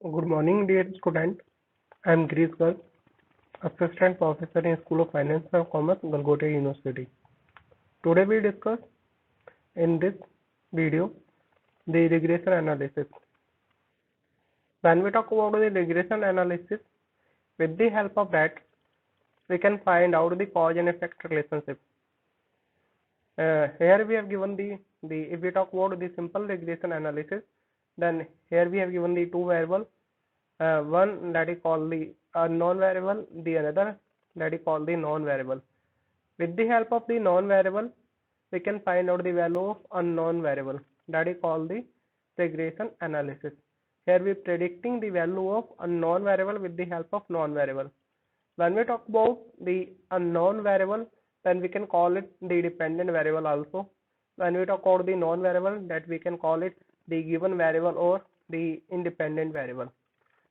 Good morning, dear student. I am Girish Garg, Assistant Professor in School of Finance and Commerce, Galgotia University. Today we discuss in this video the regression analysis. When we talk about the regression analysis, with the help of that, we can find out the cause and effect relationship. Here we have given the if we talk about the simple regression analysis, then here we have given the two variables. One that is called the unknown variable, the another that is called the known variable. With the help of the known variable, we can find out the value of unknown variable, that is called the regression analysis. Here we are predicting the value of unknown variable with the help of known variable. When we talk about the unknown variable, then we can call it the dependent variable also. When we talk about the known variable, that we can call it the given variable or the independent variable.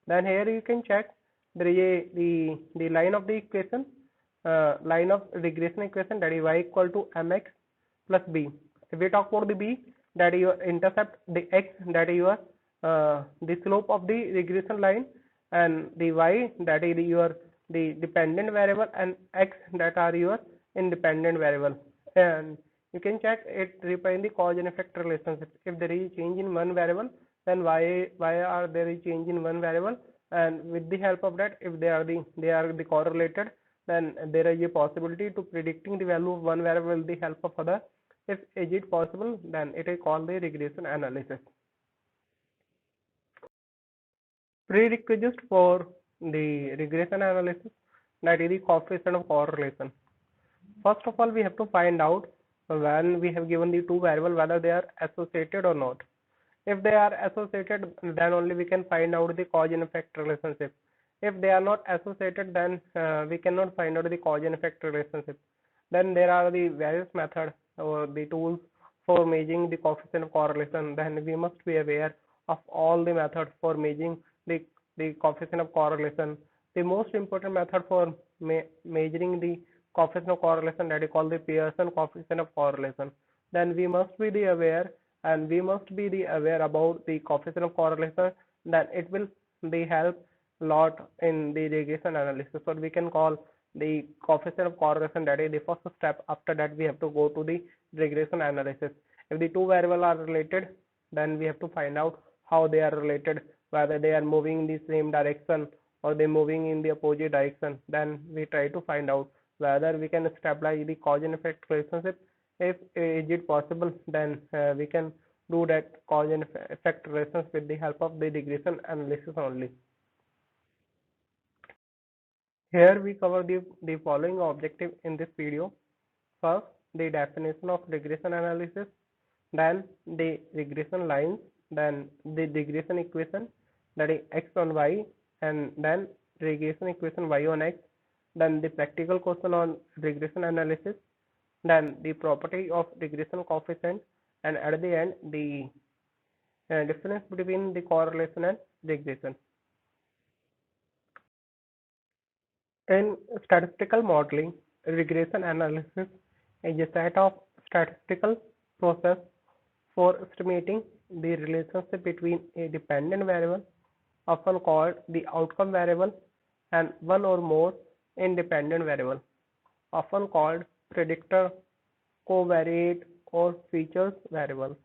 Then here you can check there is the line of the equation, line of regression equation, that is y equal to mx plus b. If we talk about the b, that is your intercept, the x, that is your the slope of the regression line, and the y, that is your the dependent variable, and x, that are your independent variable. And you can check it refining the cause and effect relationship. If there is change in one variable, then why are there is change in one variable, and with the help of that, if they are the correlated, then there is a possibility to predicting the value of one variable with the help of other. If is it possible, then it is called the regression analysis. Prerequisite for the regression analysis, that is the coefficient of correlation. First of all, we have to find out when we have given the two variables whether they are associated or not. If they are associated, then only we can find out the cause and effect relationship. If they are not associated, then we cannot find out the cause and effect relationship. Then there are the various methods or the tools for measuring the coefficient of correlation. Then we must be aware of all the methods for measuring the coefficient of correlation. The most important method for measuring the coefficient of correlation, that is called the Pearson coefficient of correlation. Then we must be aware, and we must be aware about the coefficient of correlation, then it will help a lot in the regression analysis. So we can call the coefficient of correlation, that is the first step. After that, we have to go to the regression analysis. If the two variables are related, then we have to find out how they are related, whether they are moving in the same direction or they moving in the opposite direction. Then we try to find out whether we can establish the cause and effect relationship. If is it possible, then we can do that cause and effect relations with the help of the regression analysis only. Here we cover the following objective in this video. First, the definition of regression analysis, then the regression lines, then the regression equation, that is x on y, and then regression equation y on x, then the practical question on regression analysis, then the property of regression coefficient, and at the end the difference between the correlation and regression. In statistical modeling, regression analysis is a set of statistical process for estimating the relationship between a dependent variable, often called the outcome variable, and one or more independent variable, often called predictor, covariate, or features variables.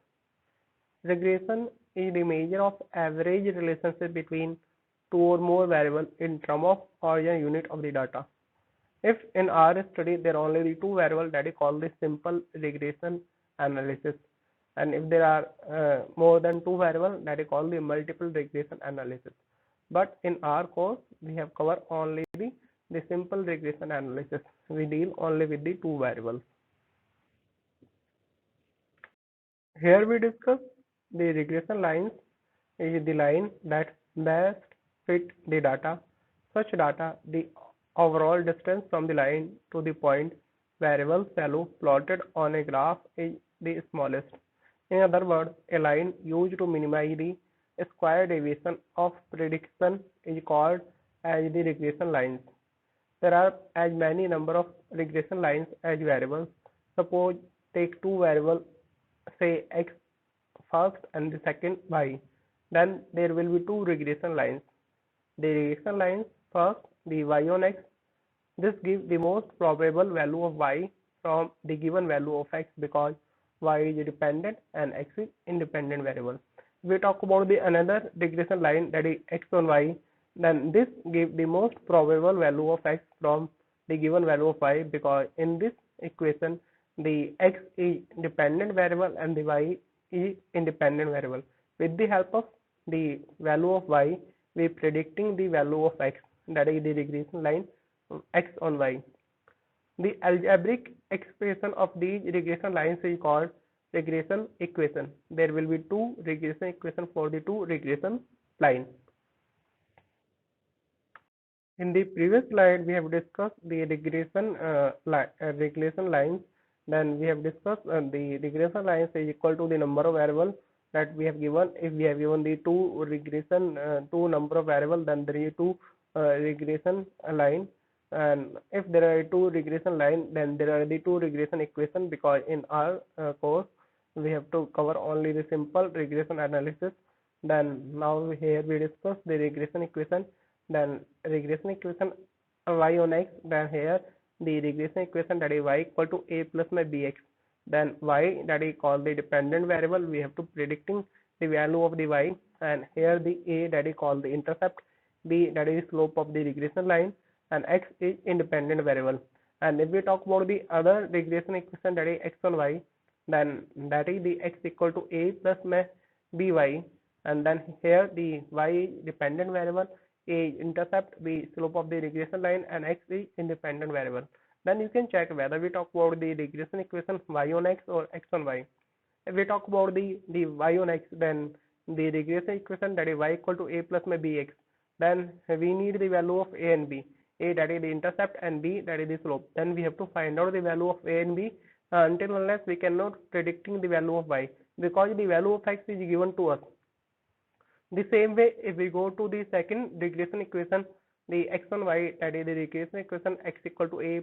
Regression is the measure of average relationship between two or more variables in terms of origin unit of the data. If in our study there are only the two variables, that is called the simple regression analysis, and if there are more than two variables, that is called the multiple regression analysis. But in our course, we have covered only the simple regression analysis. We deal only with the two variables. Here we discuss the regression lines is the line that best fit the data. Such data, the overall distance from the line to the point variable value plotted on a graph is the smallest. In other words, a line used to minimize the square deviation of prediction is called as the regression lines. There are as many number of regression lines as variables. Suppose take two variables, say x first and the second y. then there will be two regression lines. The regression lines, first the y on x, this gives the most probable value of y from the given value of x because y is dependent and x is independent variable. If we talk about the another regression line, that is x on y, then this gives the most probable value of x from the given value of y because in this equation the x is dependent variable and the y is independent variable. With the help of the value of y, we predicting the value of x, that is the regression line x on y. The algebraic expression of these regression lines is called regression equation. There will be two regression equations for the two regression lines. In the previous slide, we have discussed the regression lines. Then we have discussed the regression lines is equal to the number of variables that we have given. If we have given the two number of variables, then there is two regression line. And if there are two regression line, then there are the two regression equation because in our course we have to cover only the simple regression analysis. Then now here we discuss the regression equation. Then regression equation y on x, then here the regression equation that is y equal to a plus my bx, then y that is called the dependent variable, we have to predicting the value of the y, and here the a that is called the intercept, b that is slope of the regression line, and x is independent variable. And if we talk about the other regression equation that is x on y, then that is the x equal to a plus my by, and then here the y dependent variable, a intercept, b slope of the regression line, and x is independent variable. Then you can check whether we talk about the regression equation y on x or x on y. If we talk about the y on x, then the regression equation that is y equal to a plus my bx, then we need the value of a and b, a that is the intercept and b that is the slope. Then we have to find out the value of a and b until unless we cannot predicting the value of y because the value of x is given to us. The same way, if we go to the second regression equation, the x on y, that is the regression equation x equal to a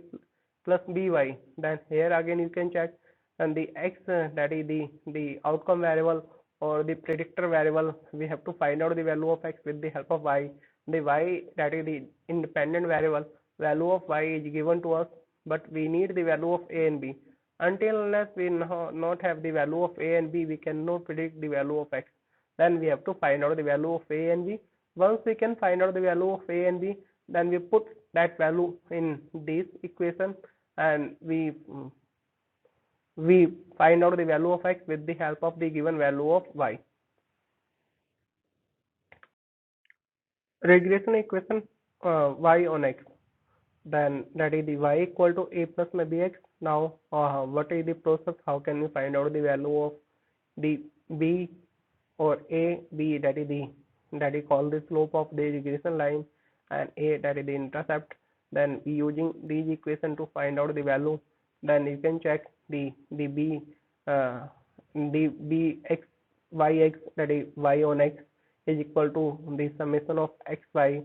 plus by, then here again you can check, and the x that is the outcome variable or the predictor variable, we have to find out the value of x with the help of y. The y that is the independent variable, value of y is given to us, but we need the value of a and b. Until unless we not have the value of a and b, we cannot predict the value of x. Then we have to find out the value of a and b. Once we can find out the value of a and b, then we put that value in this equation and we find out the value of x with the help of the given value of y. Regression equation y on x, then that is the y equal to a plus my bx. Now what is the process? How can we find out the value of the b or a, b that is called the slope of the regression line, and a that is the intercept? Then we using these equation to find out the value. Then you can check the b x y x, that is y on x, is equal to the summation of x y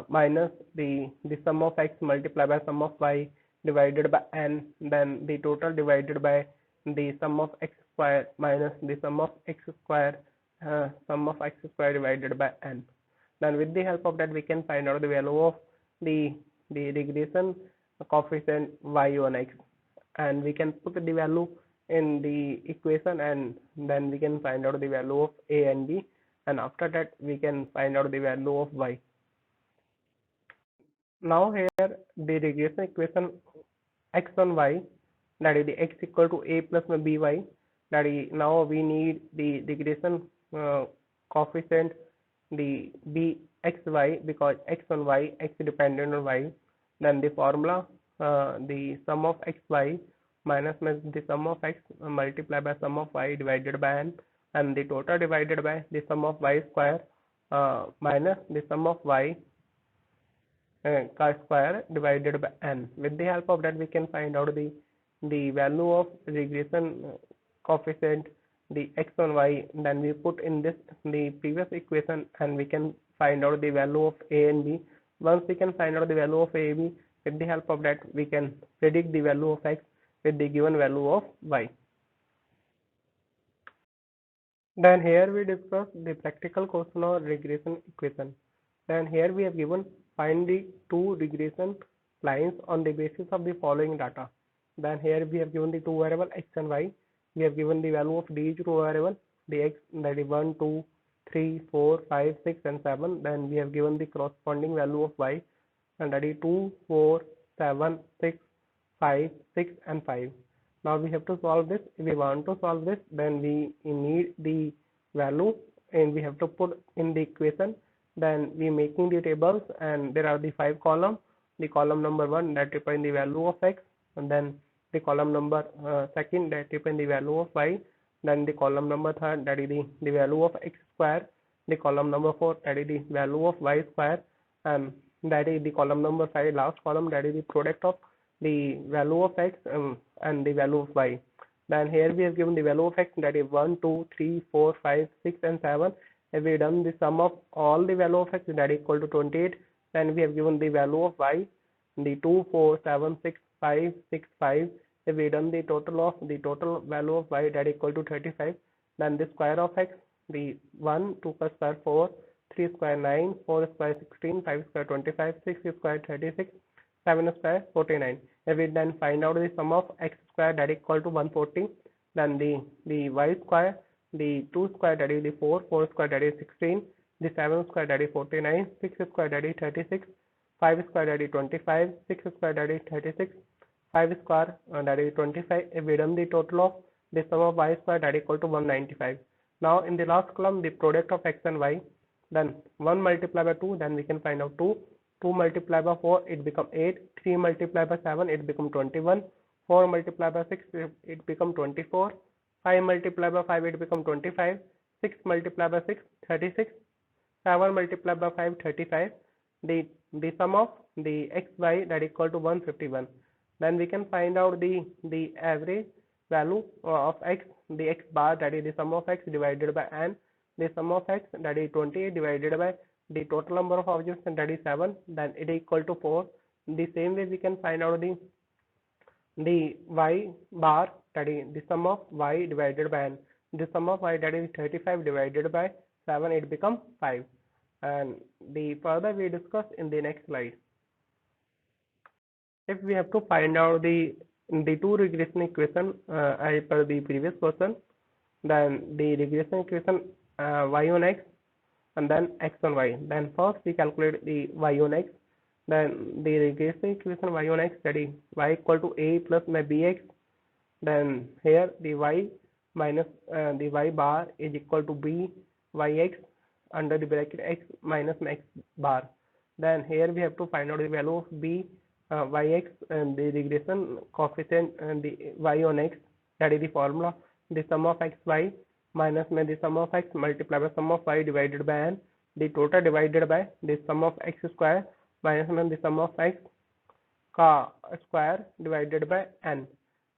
minus the sum of x multiplied by sum of y divided by n, then the total divided by the sum of x square minus the sum of x square divided by n. Then with the help of that we can find out the value of the regression coefficient y on x, and we can put the value in the equation, and then we can find out the value of a and b, and after that we can find out the value of y. Now here the regression equation x on y, that is the x equal to a plus by, that is now we need the regression coefficient the bxy because x on y, x dependent on y. Then the formula the sum of xy minus the sum of x multiplied by sum of y divided by n, and the total divided by the sum of y square minus the sum of y square divided by n. With the help of that we can find out the value of regression coefficient the x on y. Then we put in the previous equation and we can find out the value of a and b. Once we can find out the value of a and b, with the help of that we can predict the value of x with the given value of y. Then here we discuss the practical question or regression equation. Then here we have given find the two regression lines on the basis of the following data. Then here we have given the two variable x and y. We have given the value of each two variable, the x that is 1, 2, 3, 4, 5, 6 and 7. Then we have given the corresponding value of y, and that is 2, 4, 7, 6, 5, 6 and 5. Now we have to solve this. If we want to solve this, then we need the value and we have to put in the equation. Then we making the tables, and there are the 5 columns. The column number 1 that represents the value of x, and then the column number second that represents the value of y, then the column number third that is the value of x square, the column number 4 that is the value of y square, and that is the column number 5, last column, that is the product of the value of x and the value of y. Then here we have given the value of x, that is 1, 2, 3, 4, 5, 6 and 7. If we done the sum of all the value of x, that is equal to 28. Then we have given the value of y, the 2, 4, 7, 6, 5, 6, 5. If we done the total value of y, that is equal to 35. Then the square of x, the 1, 2 plus square 4, 3 square 9, 4 square 16, 5 square 25, 6 square 36, 7 square 49. If we then find out the sum of x square, that is equal to 140, then the y square, the 2 square that is the 4, 4 square that is 16, the 7 square that is 49, 6 square that is 36, 5 square that is 25, 6 square that is 36, 5 square that is 25. If we done the total of the sum of y square, that is equal to 195. Now in the last column, the product of x and y, then 1 multiplied by 2, then we can find out 2. 2 multiplied by 4, it become 8. 3 multiplied by 7, it become 21. 4 multiplied by 6, it become 24. 5 multiplied by 5, it become 25. 6 multiplied by 6, 36. 7 multiplied by 5, 35. The sum of the x, y, that is equal to 151. Then we can find out the average value of x, the x bar, that is the sum of x divided by n. The sum of x, that is 28 divided by the total number of objects, and that is 7, then it is equal to 4. The same way we can find out the y bar, that is the sum of y divided by n. The sum of y, that is 35 divided by 7, it becomes 5. And the further we discuss in the next slide. If we have to find out the two regression equation as per the previous question, then the regression equation y on x and then x on y. Then first we calculate the y on x. Then the regression equation y on x, that is y equal to a plus my bx. Then here the y minus the y bar is equal to b yx under the bracket x minus x bar. Then here we have to find out the value of b yx and the regression coefficient and the y on x, that is the formula, the sum of x y minus the sum of x multiplied by sum of y divided by n, the total divided by the sum of x square minus the sum of x square divided by n.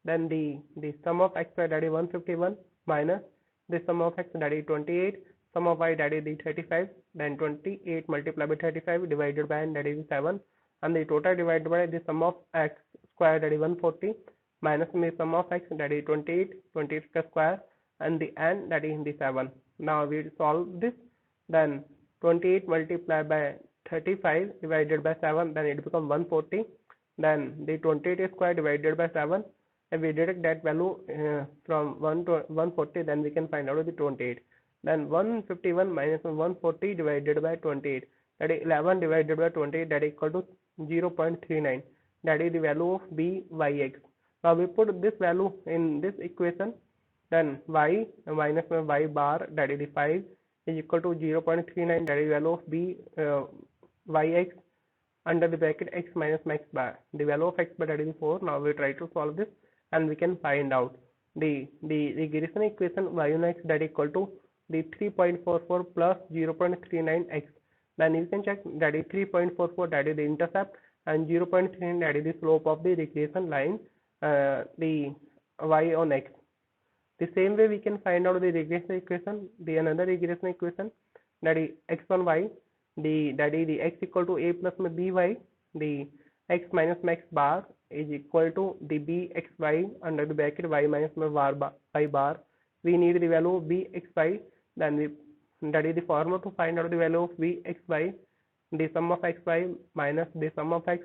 Then the sum of x square, that is 151, minus the sum of x, that is 28, sum of y, that is the 35, then 28 multiplied by 35 divided by n, that is 7, and the total divided by the sum of x square, that is 140, minus the sum of x, that is 28 square, and the n, that is the 7. Now we solve this. Then 28 multiplied by 35 divided by 7, then it becomes 140. Then the 28 square divided by 7, if we deduct that value from 1 to 140, then we can find out the 28. Then 151 minus 140 divided by 28, that is 11 divided by 28, that is equal to 0.39. That is the value of b yx. Now we put this value in this equation. Then y minus y bar, that is the 5, is equal to 0.39, that is value of b yx under the bracket x minus x bar. The value of x bar, that is 4. Now we try to solve this, and we can find out the regression equation y on x, that is equal to the 3.44 plus 0.39x. Then you can check, that is 3.44, that is the intercept, and 0.39, that is the slope of the regression line, the y on x. The same way we can find out the regression equation, the another regression equation, that is x on y, that is the x equal to a plus by, the x minus x bar is equal to the bxy under the bracket y minus y bar we need the value of bxy. Then that is the formula to find out the value of bxy. The sum of xy minus the sum of x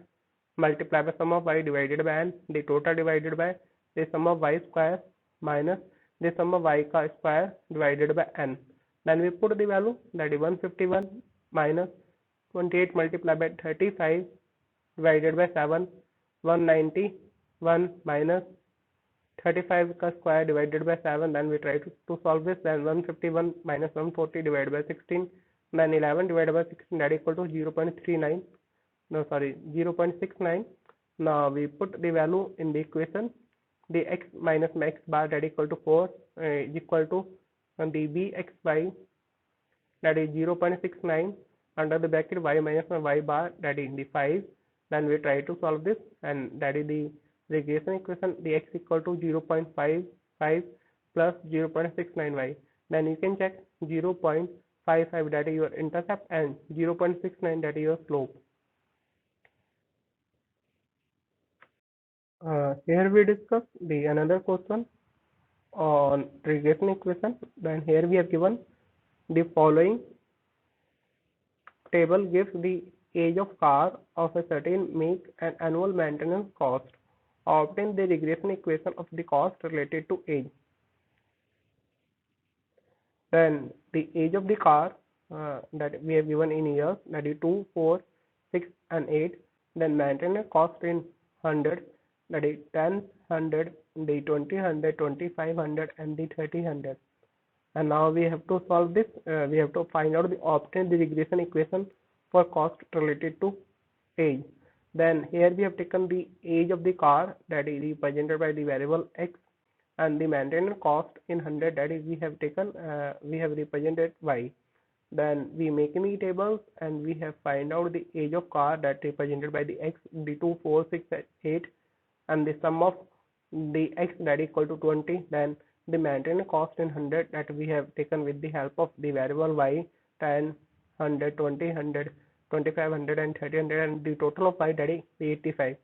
multiplied by sum of y divided by n, the total divided by the sum of y square minus the sum of y का square divided by n. Then we put the value, that is 151 minus 28 multiplied by 35 divided by 7, 191 minus 35 का square divided by 7. Then we try to solve this. Then 151 minus 140 divided by 16, then 11 divided by 16, that is equal to 0.39. No, sorry, 0.69. Now we put the value in the equation. The x minus x bar, that is equal to 4 is equal to the bxy, that is 0.69, under the bracket y minus y bar, that is the 5. Then we try to solve this, and that is the regression equation. The x equal to 0.55 plus 0.69y. Then you can check 0.55, that is your intercept, and 0.69, that is your slope. Here we discuss the another question on regression equation. Then here we have given the following table gives the age of car of a certain make and annual maintenance cost. Obtain the regression equation of the cost related to age. Then the age of the car that we have given in years, that is 2, 4, 6 and 8. Then maintenance cost in hundreds, that is 10, 100, the 20, 100, 2500 and the 3000. And now we have to solve this. We have to find out obtain the regression equation for cost related to age. Then here we have taken the age of the car, that is represented by the variable x, and the maintenance cost in 100, that is we have taken we have represented y. Then we make any tables and we have find out the age of car, that represented by the x, the 2, 4, 6 and 8, and the sum of the x, that is equal to 20. Then the maintenance cost in 100, that we have taken with the help of the variable y, 10, 100, 20, 100, 2500 and 3000, and the total of y, that is 85.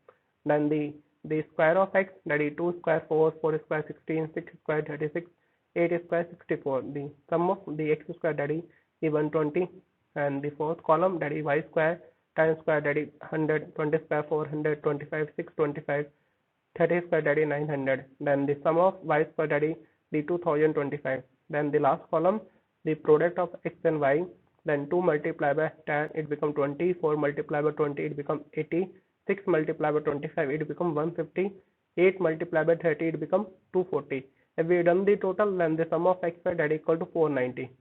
Then the square of x, that is 2 square 4, 4 square 16, 6 square 36, 8 square 64. The sum of the x square, that is 120, and the fourth column, that is y square, 10 square, that is 100, 20 square 400, 25 6 25, 30 square, that is 900. Then the sum of y square, that is the 2025. Then the last column, the product of x and y. Then 2 multiplied by 10, it become 20, 4 multiplied by 20, it become 80, 6 multiplied by 25, it become 150, 8 multiplied by 30, it become 240. If we done the total, then the sum of x y, that is equal to 490.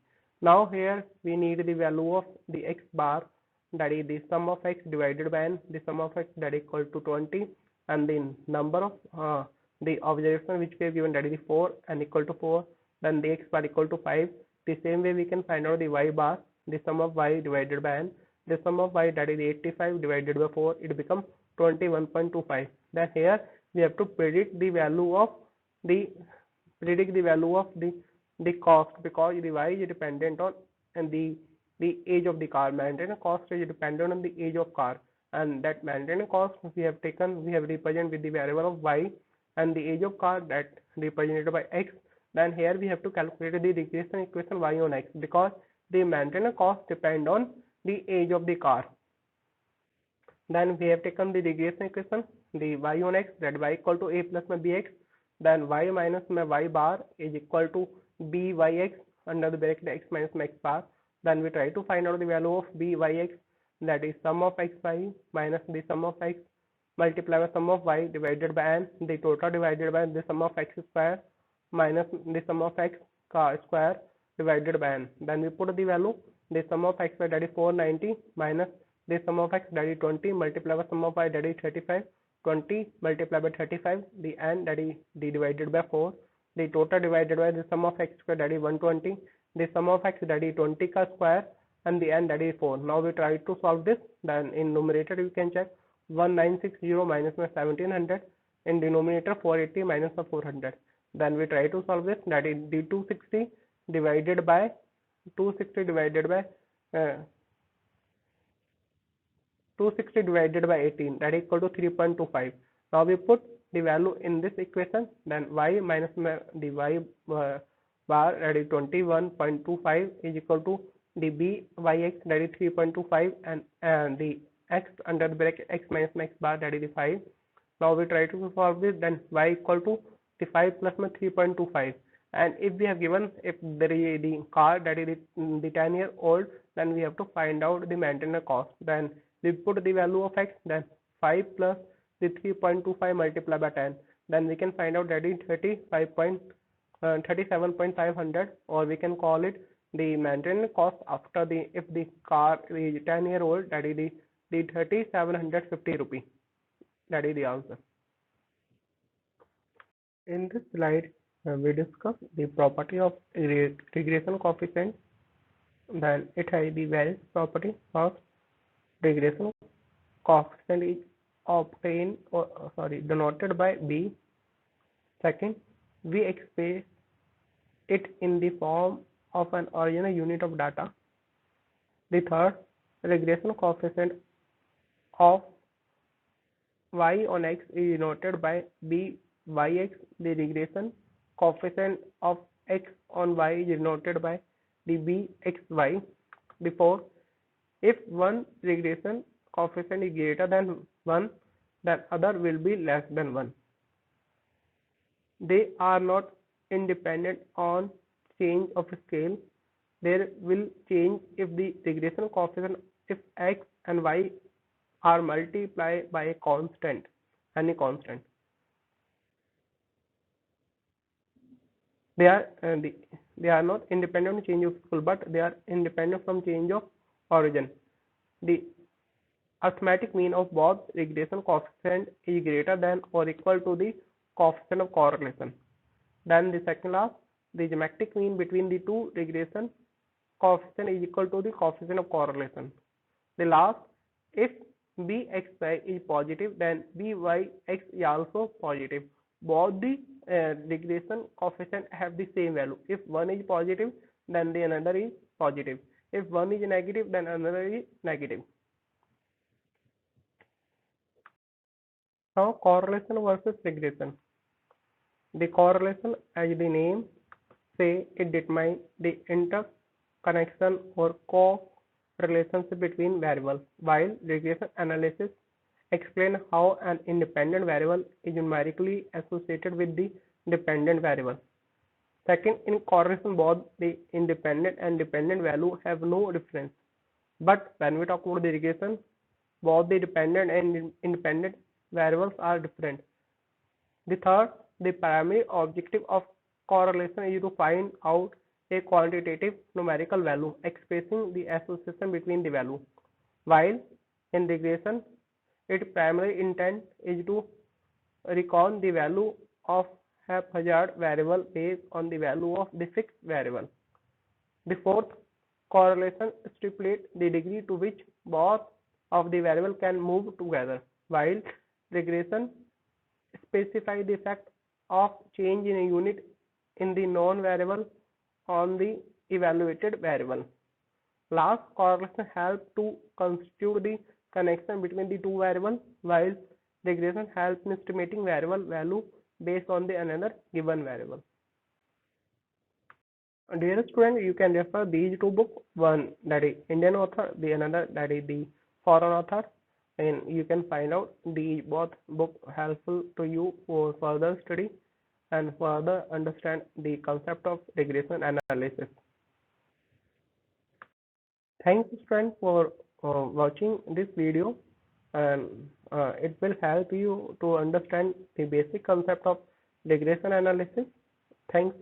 Now here we need the value of the x bar, that is the sum of x divided by n, the sum of x, that is equal to 20, and the number of the observation which we have given, that is 4 and equal to 4. Then the x bar equal to 5. The same way we can find out the y bar, the sum of y divided by n, the sum of y, that is 85 divided by 4, it becomes 21.25. Then here we have to predict the value of the cost, because the y is dependent on and the age of the car. Maintenance cost is dependent on the age of car, and that maintenance cost we have represented with the variable of y, and the age of car, that represented by x. Then here we have to calculate the regression equation y on x, because the maintenance cost depend on the age of the car. Then we have taken the regression equation, the y on x, that y equal to a plus my bx. Then y minus my y bar is equal to byx under the bracket x minus my x bar. Then we try to find out the value of byx, that is sum of xy minus the sum of x multiplied by sum of y divided by n, the total divided by the sum of x square minus the sum of x square divided by n. Then we put the value, the sum of x, that is 490 minus the sum of x, that is 20 multiplied by sum of y, that is 35, 20 multiplied by 35, the n, that is the divided by 4, the total divided by the sum of x square, that is 120, the sum of x, that is 20 ka square, and the n, that is 4. Now we try to solve this. Then in numerator you can check 1960 minus 1700, in denominator 480 minus 400. Then we try to solve this, that is the 260 divided by 18, that is equal to 3.25. Now we put the value in this equation. Then y minus the bar that is 21.25 is equal to the b by x that is 3.25 and the x under the bracket x minus x bar that is the 5. Now we try to solve this. Then y equal to the 5 plus 3.25, and if we have given if there is the car that is the 10-year-old, then we have to find out the maintenance cost. Then we put the value of x, then 5 plus the 3.25 multiplied by 10, then we can find out that is 37.500, or we can call it the maintenance cost after the if the car is 10-year-old, that is the 3750 rupee. That is the answer. In this slide, we discuss the property of regression coefficient. Then it has the various property. First, regression coefficient is obtained denoted by b. Second, we express it in the form of an original unit of data. The third, regression coefficient of y on x is denoted by b yx. The regression coefficient of x on y is denoted by the bxy. The fourth, if one regression coefficient is greater than 1, then other will be less than 1. They are not independent on change of scale. They will change if the regression coefficient if x and y are multiplied by a constant, any constant. They are not independent on change of scale, but they are independent from change of origin. The arithmetic mean of both regression coefficient is greater than or equal to the coefficient of correlation. Then the second law, the geometric mean between the two regression coefficient is equal to the coefficient of correlation. The last, if bxy is positive, then byx is also positive. Both the regression coefficient have the same value. If one is positive, then the another is positive. If one is negative, then another is negative. Now correlation versus regression. The correlation, as the name say, it determines the interconnection or co-relationship between variables, while regression analysis explain how an independent variable is numerically associated with the dependent variable. Second, in correlation, both the independent and dependent value have no difference. But when we talk about the regression, both the dependent and independent variables are different. The third, the primary objective of correlation is to find out a quantitative numerical value expressing the association between the value, while in regression, its primary intent is to reckon the value of haphazard variable based on the value of the fixed variable. The fourth, correlation stipulates the degree to which both of the variables can move together, while regression specifies the effect of change in a unit in the known variable on the evaluated variable. Last, correlation helps to constitute the connection between the two variables, while regression helps in estimating variable value based on the another given variable. Dear student, you can refer these two books, one that is Indian author, the another that is the foreign author, and you can find out the both book helpful to you for further study and further understand the concept of regression analysis. Thanks friends for watching this video, and it will help you to understand the basic concept of regression analysis. Thanks.